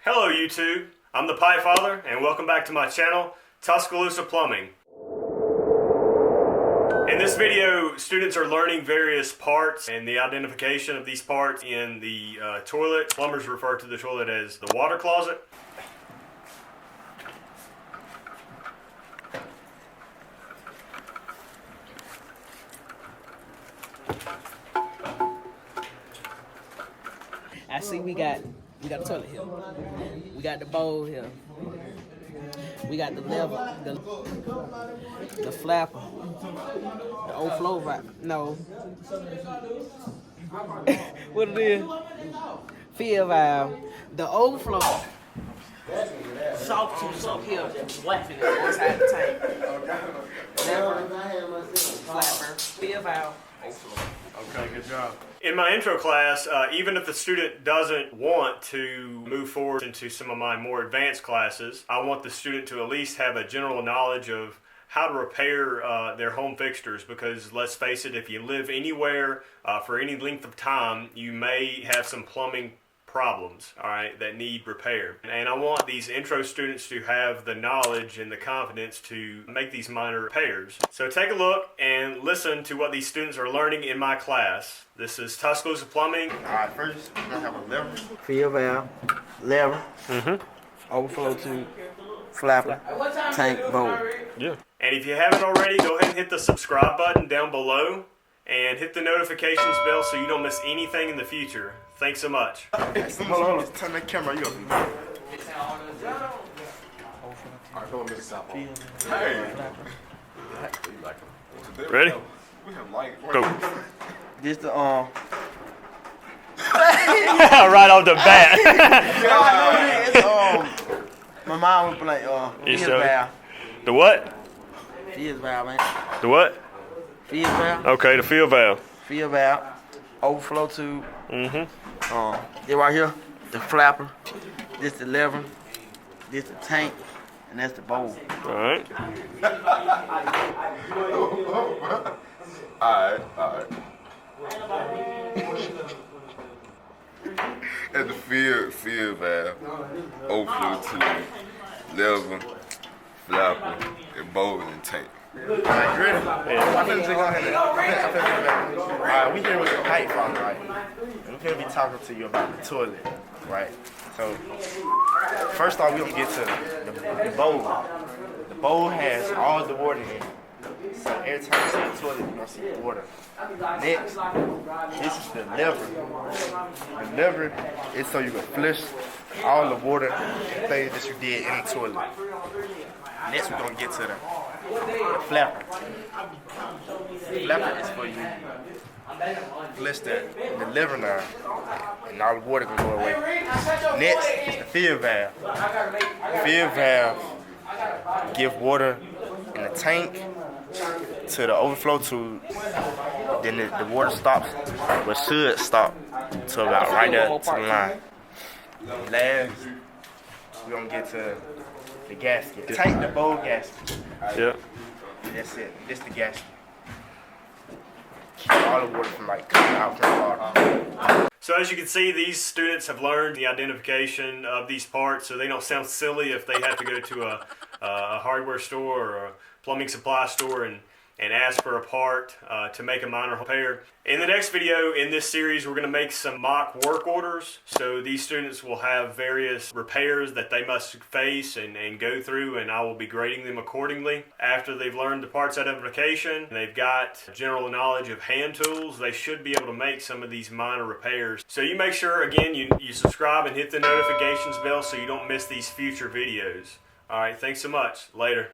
Hello YouTube, I'm the Pipe Father and welcome back to my channel, Tuscaloosa Plumbing. In this video, students are learning various parts and the identification of these parts in the toilet. Plumbers refer to the toilet as the water closet. I see we got a toilet here. We got the bowl here. We got the lever, the flapper, the overflow valve. No. What it is? Fill valve. The overflow. Soak here, whapping it inside the tank. Lever, flapper, fill valve, overflow. Okay, good job. In my intro class, even if the student doesn't want to move forward into some of my more advanced classes, I want the student to at least have a general knowledge of how to repair their home fixtures, because let's face it, if you live anywhere for any length of time, you may have some plumbing problems, all right, that need repair. And I want these intro students to have the knowledge and the confidence to make these minor repairs. So take a look and listen to what these students are learning in my class. This is Tuscaloosa Plumbing. All right, first we're gonna have a lever, Fill valve, lever, overflow tube, flapper, tank, bowl. Yeah. And if you haven't already, go ahead and hit the subscribe button down below and hit the notifications bell so you don't miss anything in the future. Thanks so much. Hold on. Just turn that camera. You up? Alright, go mix up. Hey. Ready? We have light. Go. This the Right off the bat. my mom was like You fill showed it? valve. The what? Fill valve, man. The what? Fill valve, Okay, the fill valve. fill valve, overflow tube. Mm-hmm. This right here, the flapper. This the lever. This the tank, and that's the bowl. All right. Alright. At the field valve, overflow tube, lever, flapper, and bowl and tank. Alright, you ready? Yeah. I'm finna take on here. Alright, we here with the pipe father, right? And we're gonna be talking to you about the toilet, right? So, first off, we're gonna get to the bowl. The bowl has all the water in it. So every time you see the toilet, you're gonna see the water. Next, this is the lever. The lever is so you can flush all the water and things that you did in the toilet. Next, we're gonna get to the flapper. The flapper is for you flush the lever now, and all the water can go away. Next is the fill valve. The fill valve give water in the tank to the overflow tube. Then the water stops, but should stop to about right there to the line. Last, we're gonna get to the gasket. Tank the bowl gasket. Yeah. That's it. This the gasket. Keep all the water from coming out from the bottom. So as you can see, these students have learned the identification of these parts, so they don't sound silly if they have to go to a hardware store or a plumbing supply store and ask for a part to make a minor repair. In the next video in this series, we're going to make some mock work orders. So these students will have various repairs that they must face and go through, and I will be grading them accordingly. After they've learned the parts identification, they've got general knowledge of hand tools, they should be able to make some of these minor repairs. So you make sure, again, you subscribe and hit the notifications bell so you don't miss these future videos. All right, thanks so much. Later.